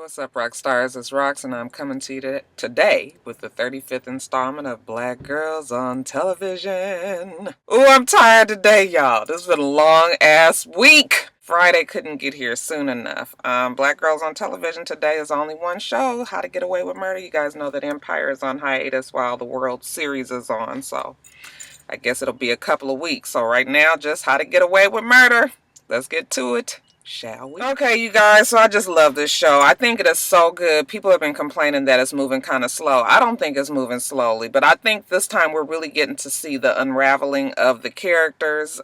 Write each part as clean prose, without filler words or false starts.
What's up, Roxstars? It's Rox, and I'm coming to you today with the 35th installment of Black Girls on Television. Ooh, I'm tired today, y'all. This has been a long-ass week. Friday couldn't get here soon enough. Black Girls on Television today is only one show, How to Get Away with Murder. You guys know that Empire is on hiatus while the World Series is on, so I guess it'll be a couple of weeks. So right now, just How to Get Away with Murder. Let's get to it. Shall we? Okay, you guys, so I just love this show. I think it is so good. People have been complaining that it's moving kind of slow. I don't think it's moving slowly, but I think this time we're really getting to see the unraveling of the characters,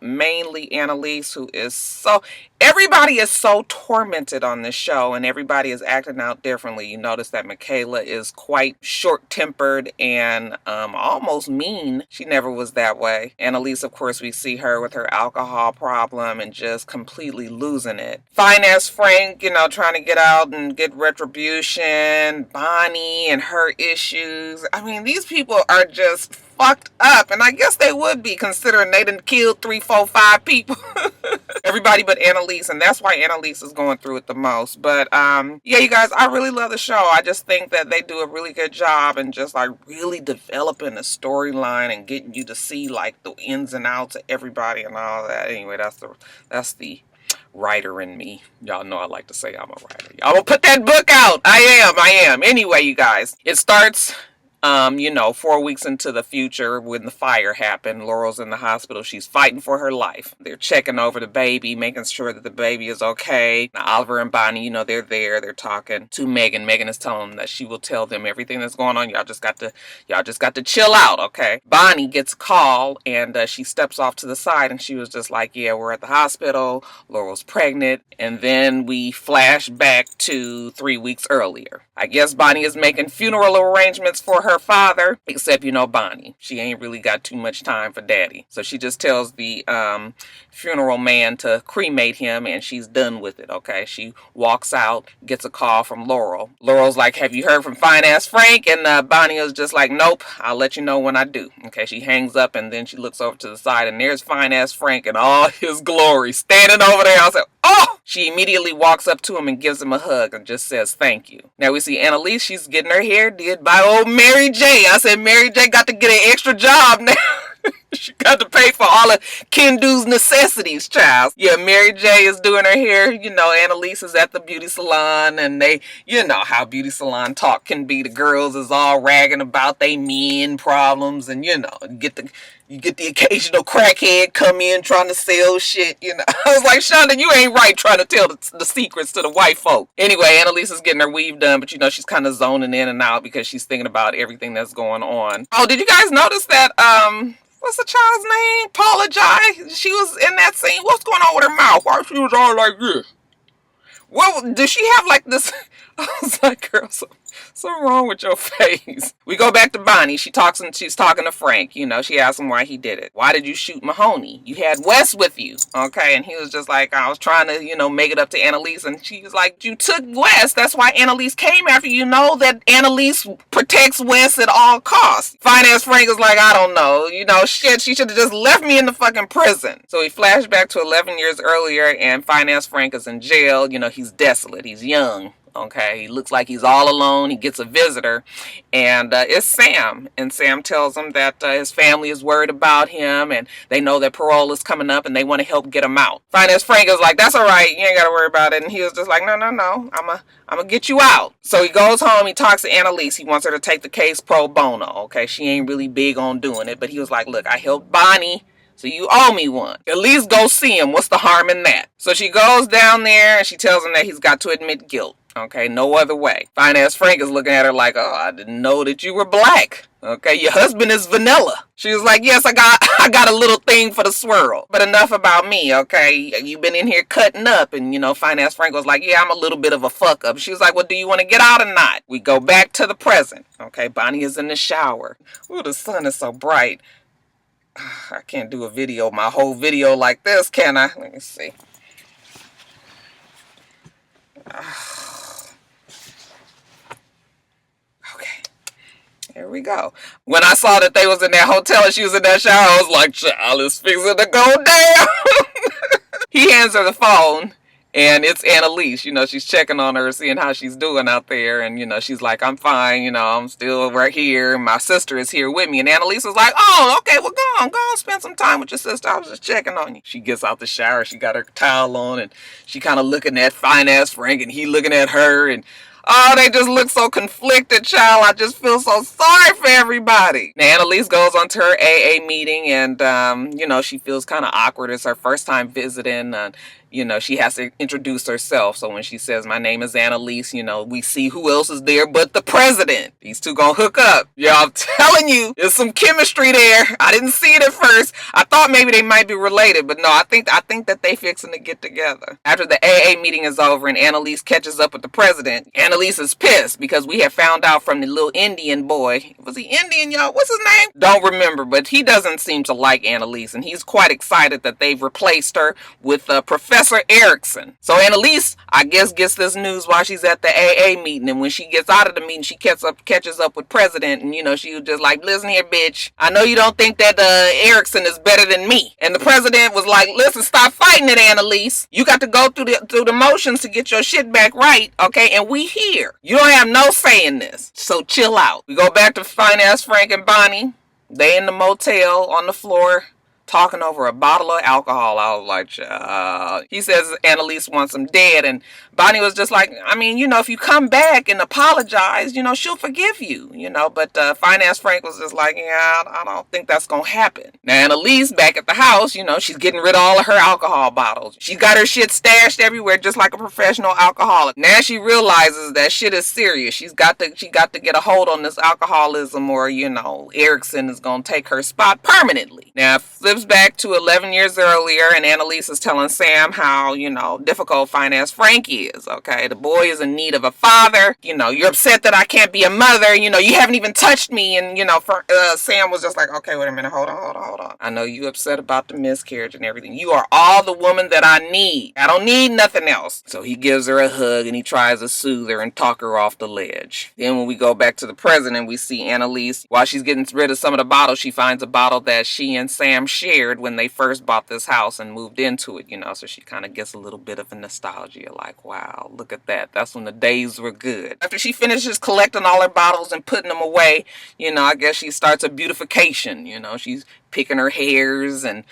mainly Annalise, who is so... Everybody is so tormented on this show, and everybody is acting out differently. You notice that Michaela is quite short-tempered and almost mean. She never was that way. Annalise, of course, we see her with her alcohol problem and just completely losing it. Fine-ass Frank, you know, trying to get out and get retribution. Bonnie and her issues. I mean, these people are just fucked up, and I guess they would be, considering they done killed 3, 4, 5 people. Everybody but Annalise, and that's why Annalise is going through it the most. But yeah, you guys, I really love the show. I just think that they do a really good job and just like really developing the storyline and getting you to see like the ins and outs of everybody and all that. Anyway, that's the writer in me. Y'all know I like to say I'm a writer. Y'all will put that book out. I am. Anyway, you guys, it starts... you know, 4 weeks into the future when the fire happened. Laurel's in the hospital. She's fighting for her life. They're checking over the baby, making sure that the baby is okay. Now, Oliver and Bonnie, you know, they're there. They're talking to Megan. Megan is telling them that she will tell them everything that's going on. Y'all just got to chill out, okay? Bonnie gets a call, and she steps off to the side, and she was just like, yeah, we're at the hospital. Laurel's pregnant. And then we flash back to 3 weeks earlier. I guess Bonnie is making funeral arrangements for her father, except, you know, Bonnie, she ain't really got too much time for daddy. So she just tells the funeral man to cremate him, and she's done with it, okay? She walks out, gets a call from Laurel. Laurel's like, have you heard from Fine-Ass Frank? And Bonnie is just like, nope, I'll let you know when I do. Okay, she hangs up, and then she looks over to the side, and there's Fine-Ass Frank in all his glory, standing over there. I was like, oh! She immediately walks up to him and gives him a hug and just says thank you. Now we see Annalise, she's getting her hair did by old Mary J. I said Mary J got to get an extra job now. She got to pay for all of Kendu's necessities, child. Yeah, Mary J is doing her hair. You know, Annalise is at the beauty salon, and they, you know how beauty salon talk can be. The girls is all ragging about they men problems, and you know, you get the occasional crackhead come in trying to sell shit, you know. I was like, Shonda, you ain't right trying to tell the secrets to the white folk. Anyway, Annalise is getting her weave done, but you know, she's kind of zoning in and out because she's thinking about everything that's going on. Oh, did you guys notice that, what's the child's name? Paula Jai? She was in that scene. What's going on with her mouth? Why she was all like this? Well, does she have like this? I was like, girl, something wrong with your face. We go back to Bonnie. She's talking to Frank. You know, she asks him why he did it. Why did you shoot Mahoney? You had Wes with you. Okay. And he was just like, I was trying to, you know, make it up to Annalise. And she was like, you took Wes. That's why Annalise came after you. Know that Annalise protects Wes at all costs. Fine-Ass Frank is like, I don't know. You know, shit, she should have just left me in the fucking prison. So we flash back to 11 years earlier, and Fine-Ass Frank is in jail. You know, he's desolate. He's young. Okay, he looks like he's all alone. He gets a visitor, and it's Sam. And Sam tells him that his family is worried about him, and they know that parole is coming up, and they want to help get him out. Fine-Ass Frank is like, that's all right. You ain't got to worry about it. And he was just like, no. I'm going to get you out. So he goes home. He talks to Annalise. He wants her to take the case pro bono. Okay, she ain't really big on doing it, but he was like, look, I helped Bonnie, so you owe me one. At least go see him. What's the harm in that? So she goes down there, and she tells him that he's got to admit guilt. Okay, no other way. Fine-Ass Frank is looking at her like, oh, I didn't know that you were black. Okay, your husband is vanilla. She was like, yes, I got a little thing for the swirl. But enough about me, okay? You've been in here cutting up. And, you know, Fine-Ass Frank was like, yeah, I'm a little bit of a fuck up. She was like, well, do you want to get out or not? We go back to the present. Okay, Bonnie is in the shower. Ooh, the sun is so bright. I can't do my whole video like this, can I? Let me see. Here we go. When I saw that they was in that hotel and she was in that shower, I was like, child, it's fixing to go down. He hands her the phone, And it's Annalise, she's checking on her, seeing how she's doing out there. And, she's like, I'm fine, I'm still right here. My sister is here with me. And Annalise is like, oh, okay, well, go on, spend some time with your sister. I was just checking on you. She gets out the shower. She got her towel on and she kind of looking at fine ass Frank and he looking at her. And oh, they just look so conflicted, child. I just feel so sorry for everybody. Now, Annalise goes on to her AA meeting and, she feels kind of awkward. It's her first time visiting. She has to introduce herself. So when she says, my name is Annalise, we see who else is there but the president. These two gonna hook up. Yeah, I'm telling you, there's some chemistry there. I didn't see it at first. I thought maybe they might be related, but no, I think that they fixing to get together. After the AA meeting is over and Annalise catches up with the president, Annalise is pissed because we have found out from the little Indian boy. Was he Indian, y'all? What's his name? Don't remember, but he doesn't seem to like Annalise, and he's quite excited that they've replaced her with Professor Erickson. So Annalise, I guess, gets this news while she's at the AA meeting, and when she gets out of the meeting, she catches up with President, and she was just like, listen here, bitch, I know you don't think that Erickson is better than me. And the president was like, listen, stop fighting it, Annalise. You got to go through the motions to get your shit back right, okay? And we here. You don't have no say in this. So chill out. We go back to Finance Frank and Bonnie. They in the motel on the floor talking over a bottle of alcohol. I was like, he says Annalise wants him dead, and Bonnie was just like, I mean, if you come back and apologize, she'll forgive you, but Finance Frank was just like, yeah, I don't think that's gonna happen. Now Annalise back at the house, she's getting rid of all of her alcohol bottles. She got her shit stashed everywhere just like a professional alcoholic. Now she realizes that shit is serious. She got to get a hold on this alcoholism, or Erickson is gonna take her spot permanently. Now flips back to 11 years earlier, and Annalise is telling Sam how, difficult Finance Frank is, okay? The boy is in need of a father. You're upset that I can't be a mother. You haven't even touched me. And, Sam was just like, okay, wait a minute. Hold on. I know you upset about the miscarriage and everything. You are all the woman that I need. I don't need nothing else. So he gives her a hug and he tries to soothe her and talk her off the ledge. Then when we go back to the president, we see Annalise, while she's getting rid of some of the bottles, she finds a bottle that she and Sam shared when they first bought this house and moved into it, so she kind of gets a little bit of a nostalgia, like, wow, look at that. That's when the days were good. After she finishes collecting all her bottles and putting them away, I guess she starts a beautification. She's picking her hairs and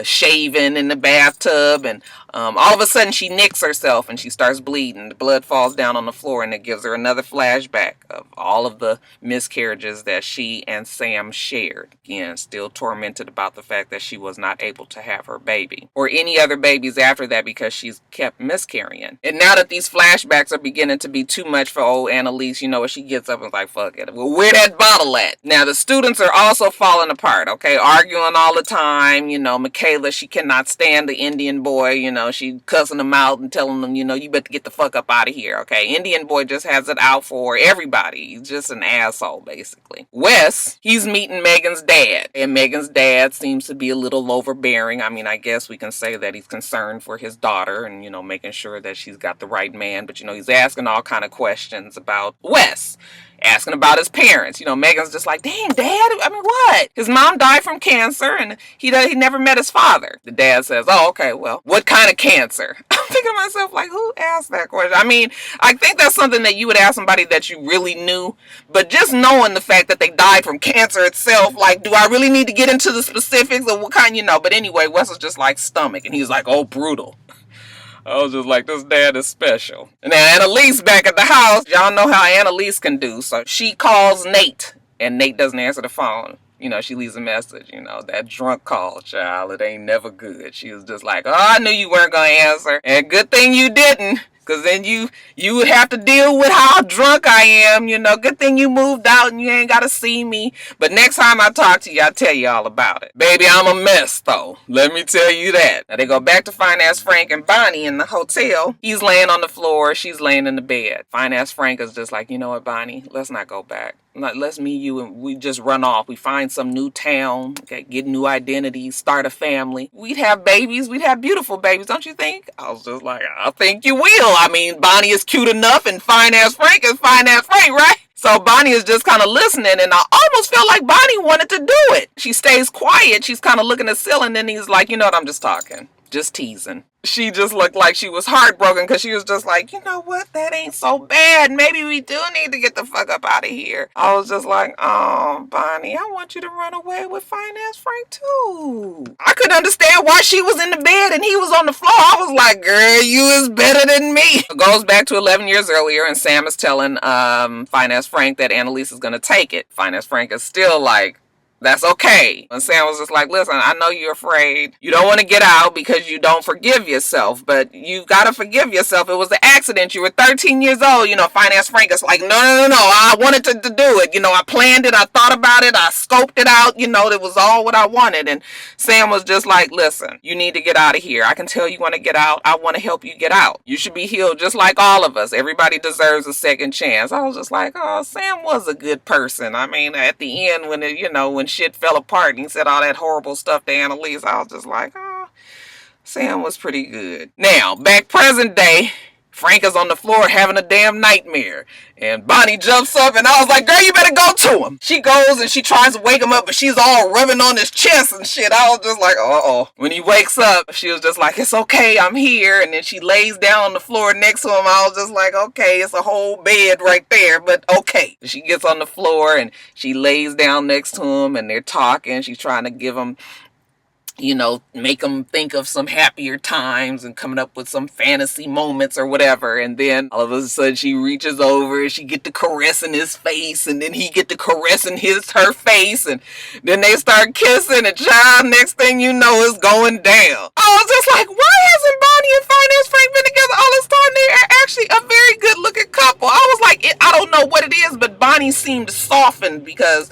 shaving in the bathtub, and all of a sudden she nicks herself and she starts bleeding. The blood falls down on the floor, and it gives her another flashback of all of the miscarriages that she and Sam shared. Again, still tormented about the fact that she was not able to have her baby or any other babies after that because she's kept miscarrying. And now that these flashbacks are beginning to be too much for old Annalise, she gets up and is like, fuck it, well, where that bottle at? Now the students are also falling apart, okay, arguing all the time. Michaela, she cannot stand the Indian boy. She cussing him out and telling them, you better get the fuck up out of here, okay? Indian boy just has it out for everybody. He's just an asshole, basically. Wes, he's meeting Megan's dad, and Megan's dad seems to be a little overbearing. I mean, I guess we can say that he's concerned for his daughter and, making sure that she's got the right man, but, he's asking all kind of questions about Wes. Asking about his parents. Megan's just like, dang, Dad, I mean, what? His mom died from cancer and he never met his father. The dad says, oh, okay, well, what kind of cancer? I'm thinking to myself, like, who asked that question? I mean, I think that's something that you would ask somebody that you really knew, but just knowing the fact that they died from cancer itself, like, do I really need to get into the specifics of what kind, But anyway, Wes was just like stomach, and he's like, oh, brutal. I was just like, this dad is special. And then Annalise back at the house. Y'all know how Annalise can do. So she calls Nate, and Nate doesn't answer the phone. She leaves a message, that drunk call, child. It ain't never good. She was just like, oh, I knew you weren't going to answer. And good thing you didn't. Because then you would have to deal with how drunk I am. Good thing you moved out and you ain't got to see me. But next time I talk to you, I'll tell you all about it. Baby, I'm a mess, though. Let me tell you that. Now, they go back to Finance Frank and Bonnie in the hotel. He's laying on the floor. She's laying in the bed. Finance Frank is just like, you know what, Bonnie? Let's not go back. Let's me, you, and we just run off. We find some new town, okay, get new identities, start a family. We'd have babies. We'd have beautiful babies, don't you think? I was just like, I think you will. I mean, Bonnie is cute enough and Finance Frank is Finance Frank, right? So Bonnie is just kind of listening, and I almost feel like Bonnie wanted to do it. She stays quiet. She's kind of looking at the ceiling, and he's like, you know what, I'm just talking. Just teasing. She just looked like she was heartbroken because she was just like, you know what? That ain't so bad. Maybe we do need to get the fuck up out of here. I was just like, oh, Bonnie, I want you to run away with Finance Frank too. I could understand why she was in the bed and he was on the floor. I was like, girl, you is better than me. It goes back to 11 years earlier, and Sam is telling Finance Frank that Annalise is going to take it. Finance Frank is still like, that's okay. And Sam was just like, listen, I know you're afraid. You don't want to get out because you don't forgive yourself, but you got to forgive yourself. It was an accident. You were 13 years old. Finance Frank is like, no. I wanted to do it. I planned it. I thought about it. I scoped it out. It was all what I wanted. And Sam was just like, listen, you need to get out of here. I can tell you want to get out. I want to help you get out. You should be healed just like all of us. Everybody deserves a second chance. I was just like, oh, Sam was a good person. I mean, at the end when when shit fell apart and he said all that horrible stuff to Annalise, I was just like, oh, Sam was pretty good. Now, back present day, Frank is on the floor having a damn nightmare. And Bonnie jumps up and I was like, girl, you better go to him. She goes and she tries to wake him up, but she's all rubbing on his chest and shit. I was just like, uh-oh. When he wakes up, she was just like, it's okay, I'm here. And then she lays down on the floor next to him. I was just like, okay, it's a whole bed right there, but okay. She gets on the floor and she lays down next to him and they're talking. She's trying to give him, make them think of some happier times and coming up with some fantasy moments or whatever. And then all of a sudden she reaches over and she get to caressing his face, and then he get to caressing her face, and then they start kissing, and child, next thing you know, is going down. I was just like, why hasn't Bonnie and Finance Frank been together all this time? They're actually a very good looking couple. I was like, I don't know what it is, but Bonnie seemed softened because,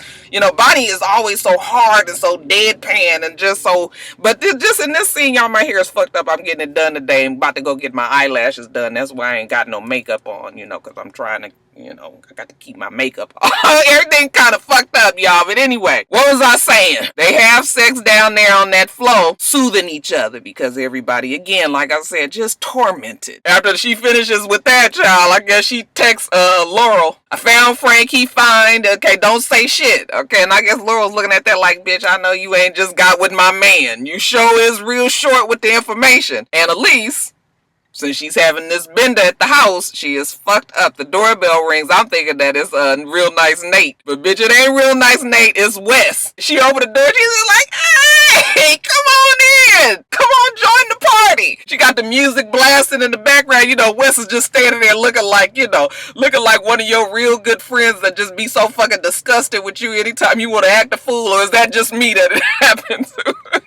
Bonnie is always so hard and so deadpan and just so. But just in this scene, y'all, my hair is fucked up. I'm getting it done today. I'm about to go get my eyelashes done. That's why I ain't got no makeup on, because I'm trying to, I got to keep my makeup on. Everything kind of fucked up, y'all. But anyway, what was I saying? They have sex down there on that floor, soothing each other because everybody, again, like I said, just tormented. After she finishes with that, child, I guess she texts Laurel, I found Frank, he fine. Okay, don't say shit. Okay, and I guess Laurel's looking at that like, bitch, I know you ain't just got with my man. You sure is real short with the information. Annalise, since she's having this bender at the house, she is fucked up. The doorbell rings. I'm thinking that it's real nice Nate. But bitch, it ain't real nice Nate. It's Wes. She opened the door. She's just like, hey, come on in. Come on, join the party. She got the music blasting in the background. Wes is just standing there looking like one of your real good friends that just be so fucking disgusted with you anytime you want to act a fool. Or is that just me that it happened to?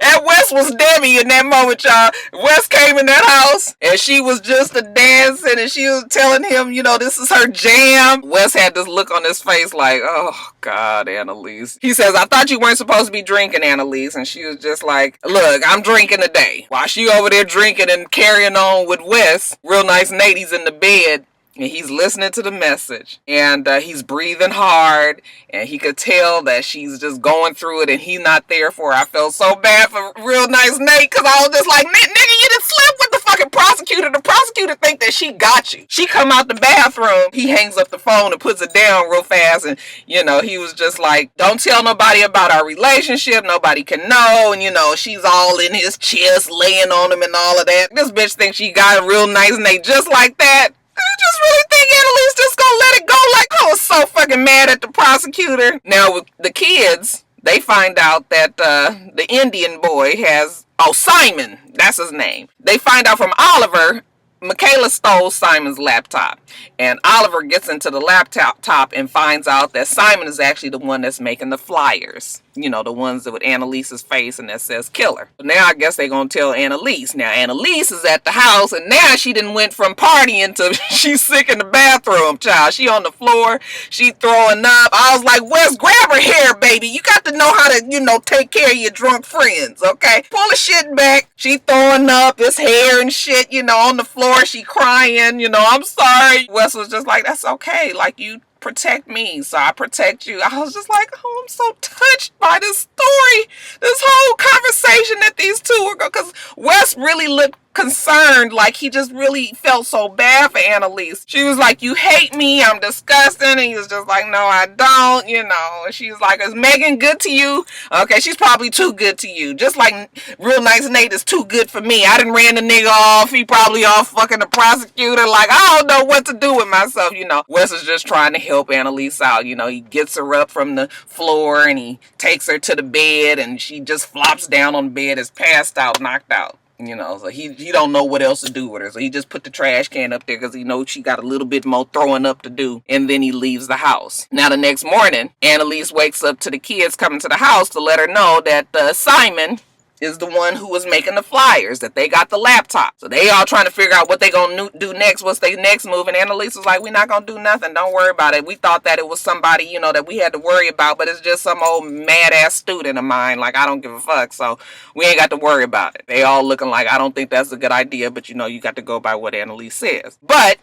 And Wes was Debbie in that moment, y'all. Wes came in that house and she was just a dancing and she was telling him, this is her jam. Wes had this look on his face like, oh God, Annalise. He says, I thought you weren't supposed to be drinking, Annalise. And she was just like, look, I'm drinking today. While she over there drinking and carrying on with Wes, real nice Nate, he's in the bed. And he's listening to the message, and he's breathing hard, and he could tell that she's just going through it, and he's not there for her. I felt so bad for real nice Nate, because I was just like, nigga, you done slept with the fucking prosecutor. The prosecutor think that she got you. She come out the bathroom, he hangs up the phone and puts it down real fast, and, he was just like, don't tell nobody about our relationship. Nobody can know, and, she's all in his chest, laying on him and all of that. This bitch thinks she got a real nice Nate just like that. I just really think Annalise just gonna let it go. Like, I was so fucking mad at the prosecutor. Now, with the kids, they find out that the Indian boy has, Simon, that's his name. They find out from Oliver, Michaela stole Simon's laptop. And Oliver gets into the laptop and finds out that Simon is actually the one that's making the flyers. The ones that with Annalise's face and that says killer. But now I guess they're going to tell Annalise. Now Annalise is at the house and now she done went from partying to she's sick in the bathroom, child. She on the floor. She throwing up. I was like, Wes, grab her hair, baby. You got to know how to, take care of your drunk friends, okay? Pull the shit back. She throwing up this hair and shit, on the floor. She crying, I'm sorry. Wes was just like, that's okay. Like, you protect me, so I protect you. I was just like, oh, I'm so touched by this story, this whole conversation that these two were going, because Wes really looked concerned, like he just really felt so bad for Annalise. She was like, you hate me, I'm disgusting, and he was just like, no I don't, you know. And she's like, is Megan good to you? Okay, she's probably too good to you, just like Real Nice Nate is too good for me. I done ran the nigga off, he probably off fucking the prosecutor, like I don't know what to do with myself, you know. Wes is just trying to help Annalise out, you know. He gets her up from the floor and he takes her to the bed and she just flops down on the bed, is passed out, knocked out. You know, so he don't know what else to do with her. So he just put the trash can up there because he knows she got a little bit more throwing up to do. And then he leaves the house. Now the next morning, Annalise wakes up to the kids coming to the house to let her know that Simon is the one who was making the flyers, that they got the laptop. So they all trying to figure out what they gonna do next, what's their next move. And Annalise was like, we're not gonna do nothing, don't worry about it. We thought that it was somebody, you know, that we had to worry about, but it's just some old mad ass student of mine, like I don't give a fuck, so we ain't got to worry about it. They all looking like, I don't think that's a good idea, but you know, you got to go by what Annalise says. But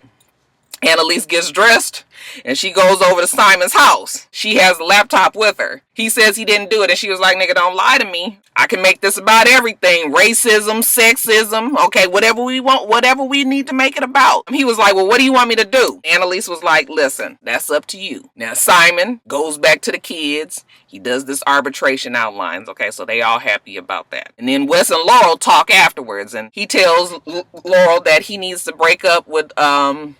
Annalise gets dressed and she goes over to Simon's house. She has the laptop with her. He says he didn't do it, and she was like, nigga, don't lie to me. I can make this about everything. Racism, sexism, okay, whatever we want, whatever we need to make it about. He was like, well, what do you want me to do? Annalise was like, listen, that's up to you. Now Simon goes back to the kids. He does this arbitration outlines, okay, so they all happy about that. And then Wes and Laurel talk afterwards, and he tells Laurel that he needs to break up with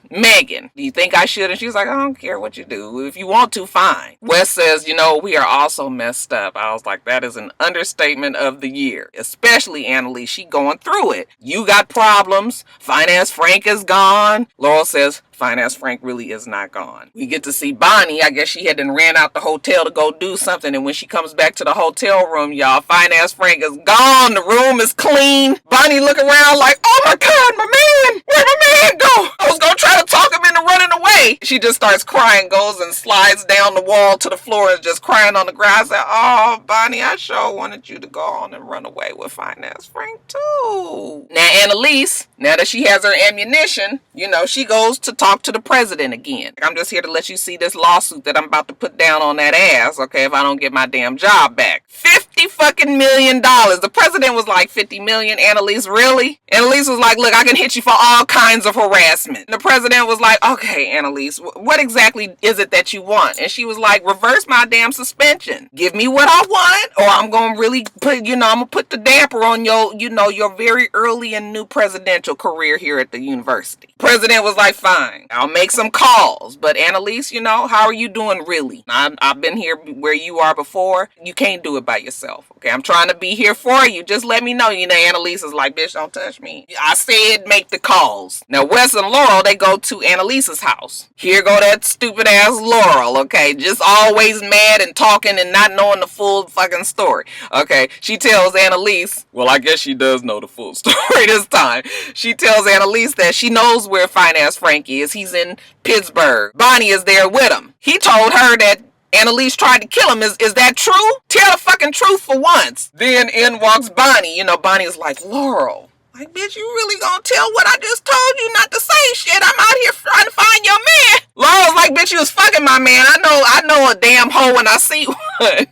Megan. Do you think I should? And she's like, I don't care what you do. If you want to, fine. Wes says, you know, we are also messed up. I was like, that is an understatement of the year. Especially Annalise, she going through it. You got problems. Finance Frank is gone. Laurel says, Finance Frank really is not gone. We get to see Bonnie. I guess she had then ran out the hotel to go do something, and when she comes back to the hotel room, y'all, Finance Frank is gone. The room is clean. Bonnie look around like, oh my God, my man! Where'd my man go? I was gonna try to talk him into running away. She just starts crying, goes and slides down the wall to the floor and just crying on the ground. I said, oh, Bonnie, I sure wanted you to go on and run away with Finance Frank too. Now Annalise, now that she has her ammunition, you know, she goes to talk to the president again. I'm just here to let you see this lawsuit that I'm about to put down on that ass, okay, if I don't get my damn job back. $50 fucking million. The president was like, 50 million, Annalise, really? Annalise was like, look, I can hit you for all kinds of harassment. And the president was like, okay, Annalise, what exactly is it that you want? And she was like, reverse my damn suspension. Give me what I want, or I'm gonna really put, you know, I'm gonna put the damper on your, you know, your very early and new presidential career here at the university. President was like, fine, I'll make some calls, but Annalise, you know, how are you doing really? I've been here where you are before. You can't do it by yourself, okay? I'm trying to be here for you. Just let me know. You know, Annalise is like, bitch, don't touch me. I said make the calls. Now, Wes and Laurel, they go to Annalise's house. Here go that stupid ass Laurel, okay? Just always mad and talking and not knowing the full fucking story, okay? She tells Annalise, well, I guess she does know the full story this time. She tells Annalise that she knows where Finance Frank is. He's in Pittsburgh. Bonnie is there with him. He told her that Annalise tried to kill him. Is that true? Tell the fucking truth for once. Then in walks Bonnie. You know, Bonnie is like, Laurel, like, bitch, you really gonna tell what I just told you not to say shit? I'm out here trying to find your man. Laurel's like, bitch, you was fucking my man. I know a damn hoe when I see one.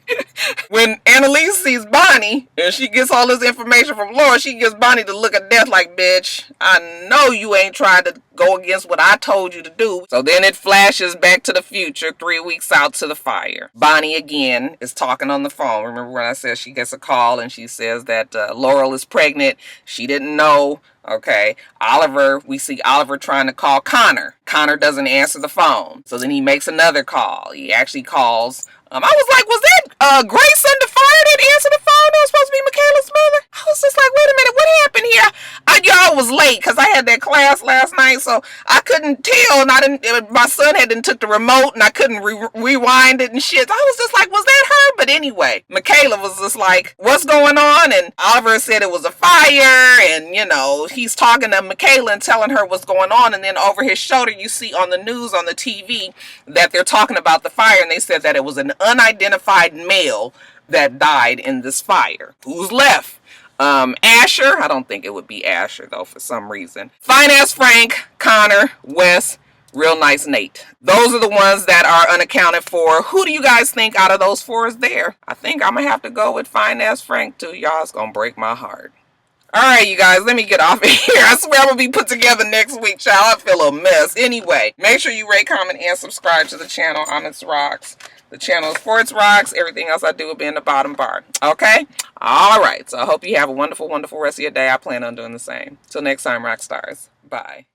When Annalise sees Bonnie and she gets all this information from Laurel, she gives Bonnie the look of death like, bitch, I know you ain't tried to go against what I told you to do. So then it flashes back to the future, 3 weeks out to the fire. Bonnie again is talking on the phone. Remember when I said she gets a call and she says that Laurel is pregnant. She didn't know. Okay, Oliver, we see Oliver trying to call Connor. Connor doesn't answer the phone. So then he makes another call. He actually calls. I was like, was that Grace under fire that answered the phone? That was supposed to be Michaela's mother? I was just like, wait a minute, what happened here? Y'all was late because I had that class last night, so I couldn't tell, and my son had took the remote and I couldn't rewind it and shit. I was just like, was that her? But anyway, Michaela was just like, what's going on? And Oliver said it was a fire, and you know, he's talking to Michaela and telling her what's going on, and then over his shoulder you see on the news on the TV that they're talking about the fire, and they said that it was an unidentified male that died in this fire. Who's left? Asher. I don't think it would be Asher though for some reason. Finance Frank, Connor, Wes, Real Nice Nate. Those are the ones that are unaccounted for. Who do you guys think out of those four is there? I think I'm gonna have to go with Finance Frank too. Y'all, it's gonna break my heart. Alright, you guys, let me get off of here. I swear I'm going to be put together next week, child. I feel a mess. Anyway, make sure you rate, comment, and subscribe to the channel. I'm itsrox. The channel is for itsrox. Everything else I do will be in the bottom bar. Okay? Alright, so I hope you have a wonderful, wonderful rest of your day. I plan on doing the same. Till next time, Roxstars. Bye.